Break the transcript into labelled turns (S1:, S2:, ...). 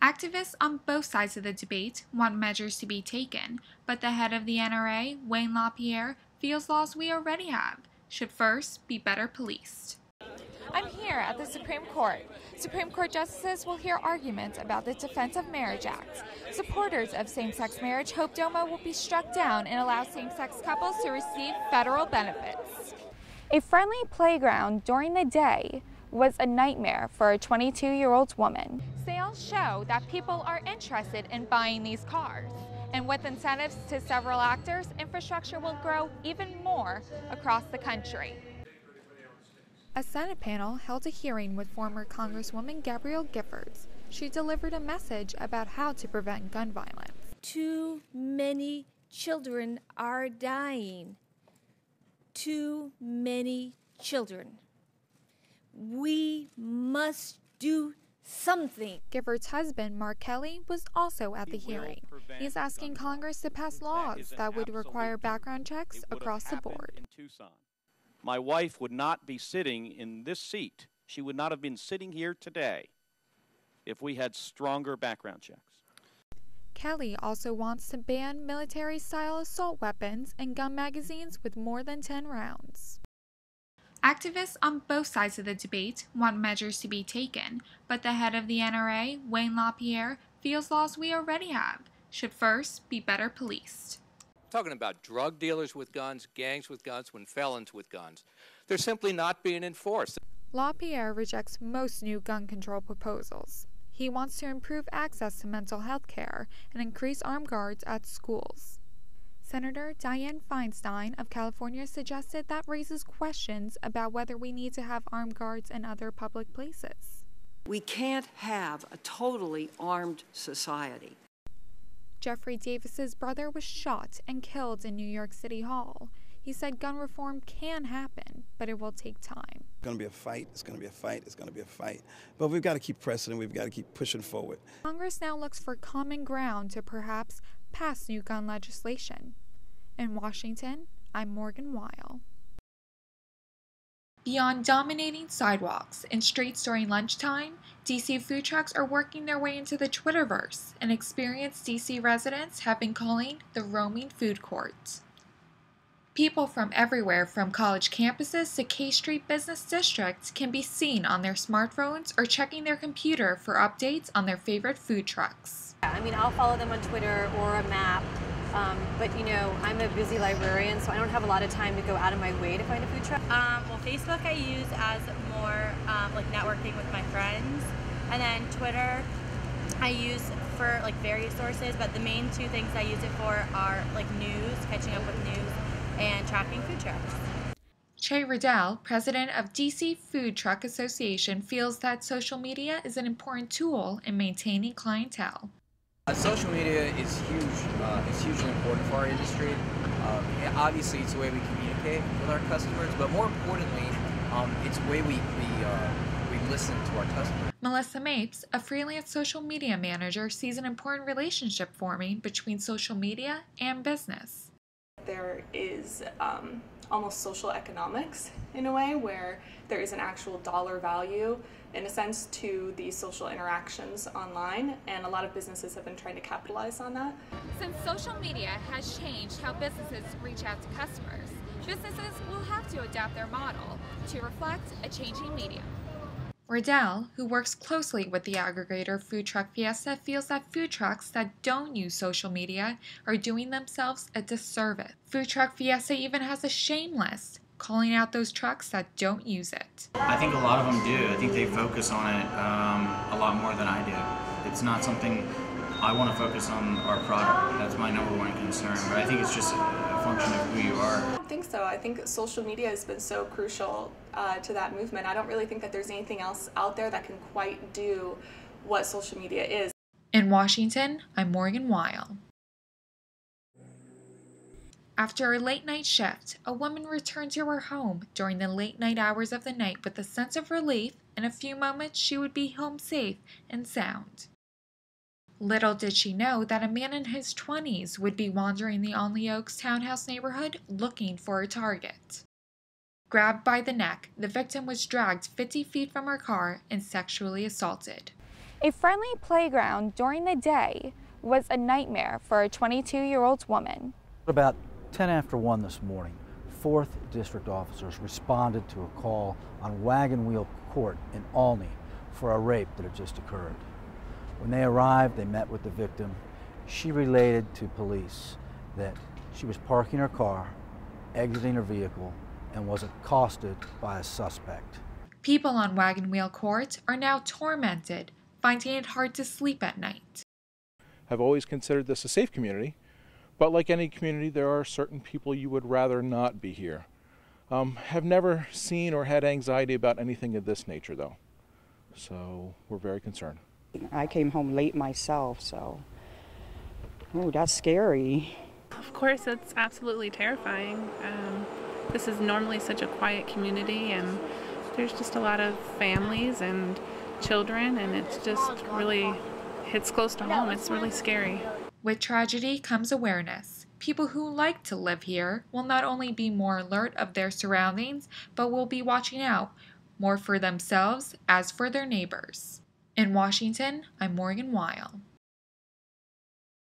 S1: Activists on both sides of the debate want measures to be taken, but the head of the NRA, Wayne LaPierre, feels laws we already have should first be better policed. I'm here at the Supreme Court. Supreme Court justices will hear arguments about the Defense of Marriage Act. Supporters of same-sex marriage hope DOMA will be struck down and allow same-sex couples to receive federal benefits. A friendly playground during the day was a nightmare for a 22-year-old woman. Sales show that people are interested in buying these cars. And with incentives to several actors, infrastructure will grow even more across the country. A Senate panel held a hearing with former Congresswoman Gabrielle Giffords. She delivered a message about how to prevent gun violence.
S2: Too many children are dying. Too many children. We must do something.
S1: Giffords' husband, Mark Kelly, was also at the hearing. He's asking Congress to pass laws that would require background checks across the board.
S3: My wife would not be sitting in this seat. She would not have been sitting here today if we had stronger background checks.
S1: Kelly also wants to ban military-style assault weapons and gun magazines with more than 10 rounds. Activists on both sides of the debate want measures to be taken, but the head of the NRA, Wayne LaPierre, feels laws we already have should first be better policed.
S4: Talking about drug dealers with guns, gangs with guns, when felons with guns. They're simply not being enforced.
S1: LaPierre rejects most new gun control proposals. He wants to improve access to mental health care and increase armed guards at schools. Senator Dianne Feinstein of California suggested that raises questions about whether we need to have armed guards in other public places.
S5: We can't have a totally armed society.
S1: Jeffrey Davis's brother was shot and killed in New York City Hall. He said gun reform can happen, but it will take time.
S6: It's going to be a fight, it's going to be a fight, it's going to be a fight. But we've got to keep pressing and we've got to keep pushing forward.
S1: Congress now looks for common ground to perhaps pass new gun legislation. In Washington, I'm Morgan Weil. Beyond dominating sidewalks and streets during lunchtime, DC food trucks are working their way into the Twitterverse, an experience DC residents have been calling the roaming food court. People from everywhere from college campuses to K Street business districts can be seen on their smartphones or checking their computer for updates on their favorite food trucks.
S7: I mean, I'll follow them on Twitter or a map. But you know, I'm a busy librarian, so I don't have a lot of time to go out of my way to find a food truck.
S8: Well, Facebook I use as more like networking with my friends, and then Twitter I use for like various sources. But the main two things I use it for are like news, catching up with news, and tracking food trucks.
S1: Che Riddell, president of DC Food Truck Association, feels that social media is an important tool in maintaining clientele.
S9: Social media is huge. It's hugely important for our industry. Obviously, it's the way we communicate with our customers, but more importantly, it's the way we listen to our customers.
S1: Melissa Mapes, a freelance social media manager, sees an important relationship forming between social media and business.
S10: There is almost social economics in a way where there is an actual dollar value in a sense to these social interactions online, and a lot of businesses have been trying to capitalize on that.
S1: Since social media has changed how businesses reach out to customers, businesses will have to adapt their model to reflect a changing medium. Riddell, who works closely with the aggregator Food Truck Fiesta, feels that food trucks that don't use social media are doing themselves a disservice. Food Truck Fiesta even has a shame list, calling out those trucks that don't use it.
S11: I think a lot of them do. I think they focus on it a lot more than I do. It's not something I want to focus on our product. That's my number one concern, but I think it's just a function of who you are.
S10: I don't think so. I think social media has been so crucial to that movement. I don't really think that there's anything else out there that can quite do what social media is.
S1: In Washington, I'm Morgan Weil. After a late-night shift, a woman returned to her home during the late-night hours of the night with a sense of relief. In a few moments, she would be home safe and sound. Little did she know that a man in his 20s would be wandering the Only Oaks townhouse neighborhood looking for a target. Grabbed by the neck, the victim was dragged 50 feet from her car and sexually assaulted. A friendly playground during the day was a nightmare for a 22-year-old woman.
S12: About 10 after 1 this morning, 4th District officers responded to a call on Wagon Wheel Court in Olney for a rape that had just occurred. When they arrived, they met with the victim. She related to police that she was parking her car, exiting her vehicle, and was accosted by a suspect.
S1: People on Wagon Wheel Court are now tormented, finding it hard to sleep at night.
S13: I've always considered this a safe community, but like any community, there are certain people you would rather not be here. Have never seen or had anxiety about anything of this nature, though, so we're very concerned.
S14: I came home late myself, so, oh, that's scary.
S15: Of course, it's absolutely terrifying. This is normally such a quiet community, and there's just a lot of families and children, and it's just really hits close to home. It's really scary.
S1: With tragedy comes awareness. People who like to live here will not only be more alert of their surroundings, but will be watching out more for themselves as for their neighbors. In Washington, I'm Morgan Weil.